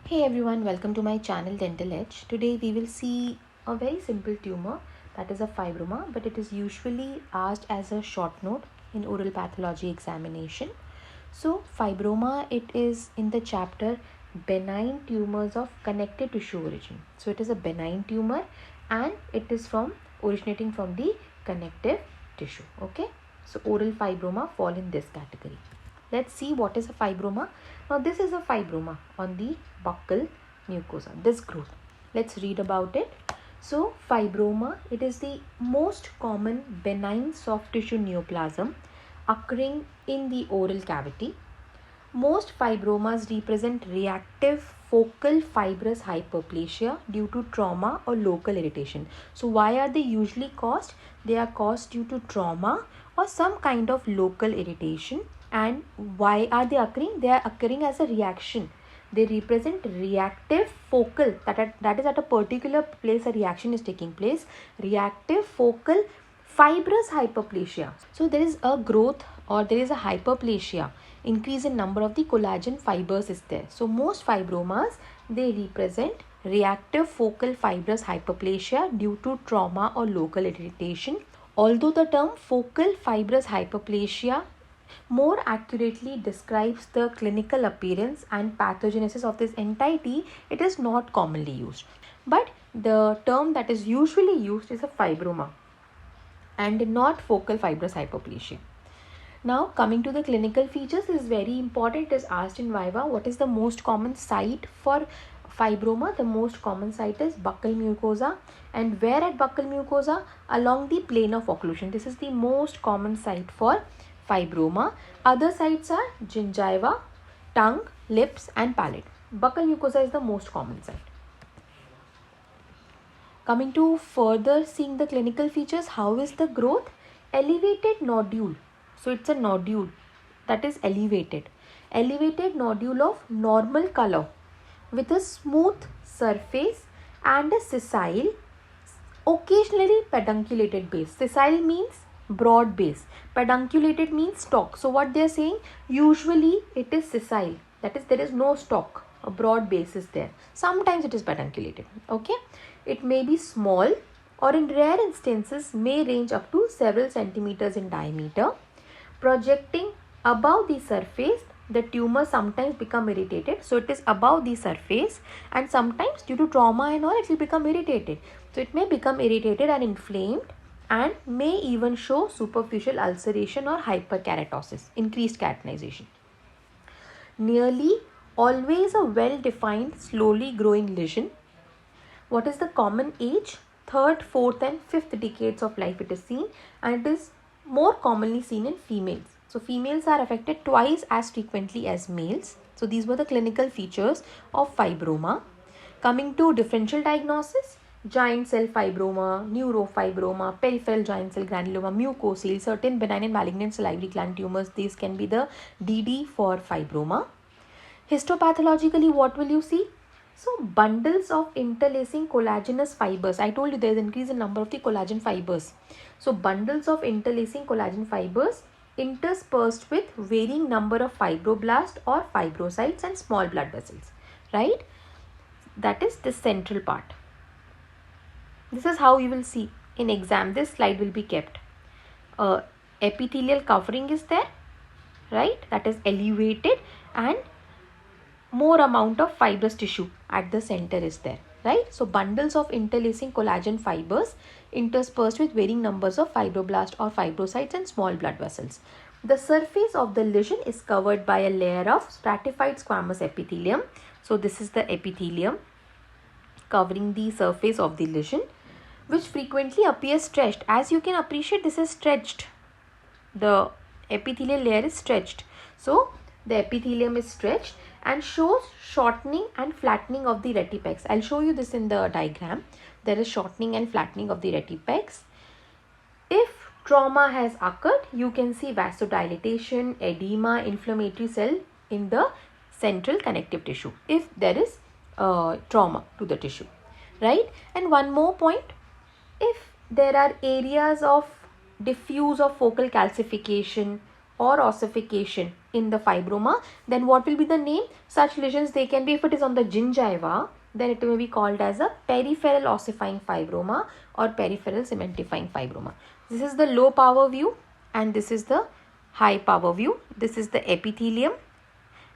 Hey everyone, welcome to my channel Dental Edge. Today we will see a very simple tumor, that is a fibroma, but it is usually asked as a short note in oral pathology examination. So fibroma, it is in the chapter benign tumors of connective tissue origin. So it is a benign tumor and it is originating from the connective tissue. Okay, so oral fibroma fall in this category. Let's see what is a fibroma. Now this is a fibroma on the buccal mucosa, this growth. Let's read about it. So fibroma, it is the most common benign soft tissue neoplasm occurring in the oral cavity. Most fibromas represent reactive focal fibrous hyperplasia due to trauma or local irritation. So why are they usually caused? They are caused due to trauma or some kind of local irritation. And why are they occurring? They are occurring as a reaction. They represent reactive focal, that is at a particular place a reaction is taking place. Reactive focal fibrous hyperplasia. So there is a growth or there is a hyperplasia. Increase in number of the collagen fibers is there. So most fibromas, they represent reactive focal fibrous hyperplasia due to trauma or local irritation. Although the term focal fibrous hyperplasia more accurately describes the clinical appearance and pathogenesis of this entity, it is not commonly used. But the term that is usually used is a fibroma and not focal fibrous hyperplasia. Now coming to the clinical features, is very important. It is asked in Viva, what is the most common site for fibroma? The most common site is buccal mucosa. And where at buccal mucosa? Along the plane of occlusion. This is the most common site for fibroma. Other sites are gingiva, tongue, lips and palate. Buccal mucosa is the most common site. Coming to further seeing the clinical features, how is the growth? Elevated nodule. So it's a nodule that is elevated. Elevated nodule of normal color with a smooth surface and a sessile, occasionally pedunculated base. Sessile means broad base. Pedunculated means stalk. So what they are saying, usually it is sessile. That is, there is no stalk. A broad base is there. Sometimes it is pedunculated. Okay. It may be small or in rare instances may range up to several centimeters in diameter. Projecting above the surface, the tumor sometimes become irritated. So it is above the surface and sometimes due to trauma and all it will become irritated. So it may become irritated and inflamed and may even show superficial ulceration or hyperkeratosis, increased keratinization. Nearly always a well-defined, slowly growing lesion. What is the common age? 3rd, 4th and 5th decades of life it is seen, and it is more commonly seen in females. So females are affected twice as frequently as males. So these were the clinical features of fibroma. Coming to differential diagnosis, giant cell fibroma, neurofibroma, peripheral giant cell granuloma, mucocele, certain benign and malignant salivary gland tumors, these can be the DD for fibroma. Histopathologically, what will you see? So bundles of interlacing collagenous fibers. I told you there is increase in number of the collagen fibers. So bundles of interlacing collagen fibers interspersed with varying number of fibroblasts or fibrocytes and small blood vessels. Right? That is the central part. This is how you will see in exam. This slide will be kept. Epithelial covering is there. Right? That is elevated and more amount of fibrous tissue at the center is there, right? So bundles of interlacing collagen fibers interspersed with varying numbers of fibroblasts or fibrocytes and small blood vessels. The surface of the lesion is covered by a layer of stratified squamous epithelium. So this is the epithelium covering the surface of the lesion, which frequently appears stretched. As you can appreciate, this is stretched. The epithelial layer is stretched. So the epithelium is stretched and shows shortening and flattening of the retipex. I'll show you this in the diagram. There is shortening and flattening of the retipex. If trauma has occurred, you can see vasodilatation, edema, inflammatory cell in the central connective tissue if there is trauma to the tissue, right? And one more point, if there are areas of diffuse or focal calcification or ossification in the fibroma, then what will be the name? Such lesions, they can be, if it is on the gingiva, then it may be called as a peripheral ossifying fibroma or peripheral cementifying fibroma. This is the low power view and this is the high power view. This is the epithelium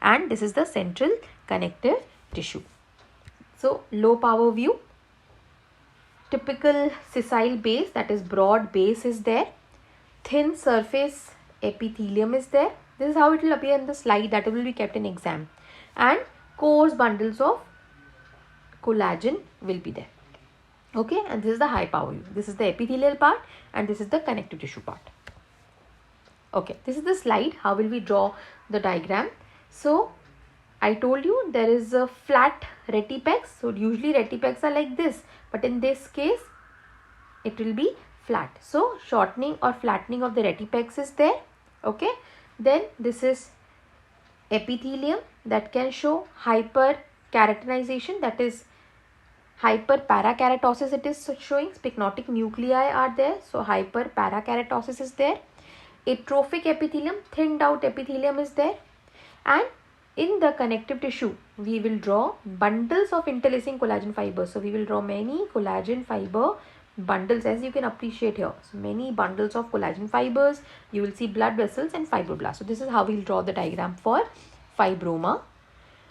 and this is the central connective tissue. So low power view, typical sessile base, that is broad base is there, thin surface epithelium is there. This is how it will appear in the slide that will be kept in exam, and coarse bundles of collagen will be there. Okay, and this is the high power view. This is the epithelial part and this is the connective tissue part. Okay, this is the slide. How will we draw the diagram? So I told you there is a flat retipex. So usually retipex are like this, but in this case it will be flat. So shortening or flattening of the retipex is there. Okay, then this is epithelium that can show hyperkeratinization, that is hyperparakeratosis it is showing. Spignotic nuclei are there, so hyperparakeratosis is there. Atrophic epithelium, thinned out epithelium is there, and in the connective tissue we will draw bundles of interlacing collagen fibers. So we will draw many collagen fiber bundles, as you can appreciate here. So many bundles of collagen fibers, you will see blood vessels and fibroblasts. So this is how we will draw the diagram for fibroma.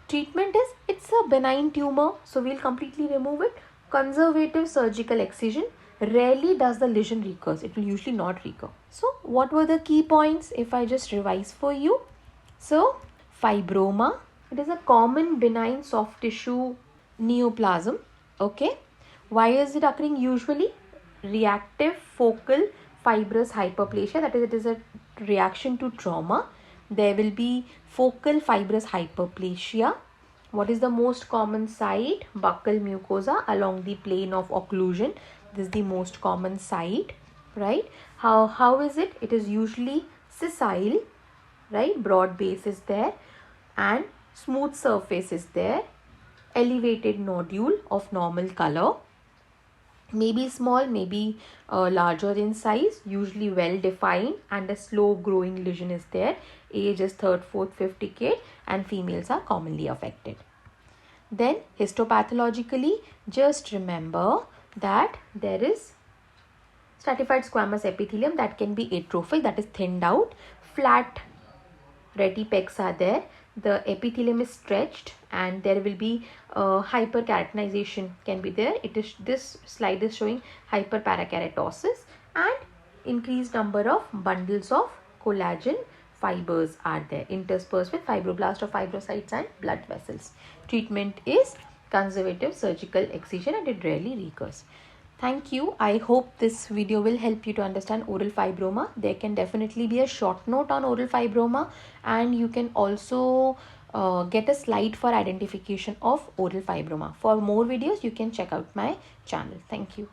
Treatment is, it's a benign tumor, so we will completely remove it. Conservative surgical excision. Rarely does the lesion recur. It will usually not recur. So what were the key points if I just revise for you? So fibroma, it is a common benign soft tissue neoplasm. Okay, why is it occurring usually? Reactive focal fibrous hyperplasia, that is, it is a reaction to trauma. There will be focal fibrous hyperplasia. What is the most common site? Buccal mucosa along the plane of occlusion. This is the most common site, right? How is it? It is usually sessile, right? Broad base is there and smooth surface is there. Elevated nodule of normal color. Maybe small, maybe larger in size, usually well defined, and a slow growing lesion is there. Age is 3rd, 4th, 5th decade and females are commonly affected. Then histopathologically, just remember that there is stratified squamous epithelium that can be atrophic, that is thinned out. Flat retipex are there. The epithelium is stretched and there will be hyperkeratinization can be there. It is, this slide is showing hyperparakeratosis, and increased number of bundles of collagen fibers are there interspersed with fibroblast or fibrocytes and blood vessels. Treatment is conservative surgical excision and it rarely recurs. Thank you. I hope this video will help you to understand oral fibroma. There can definitely be a short note on oral fibroma, and you can also get a slide for identification of oral fibroma. For more videos, you can check out my channel. Thank you.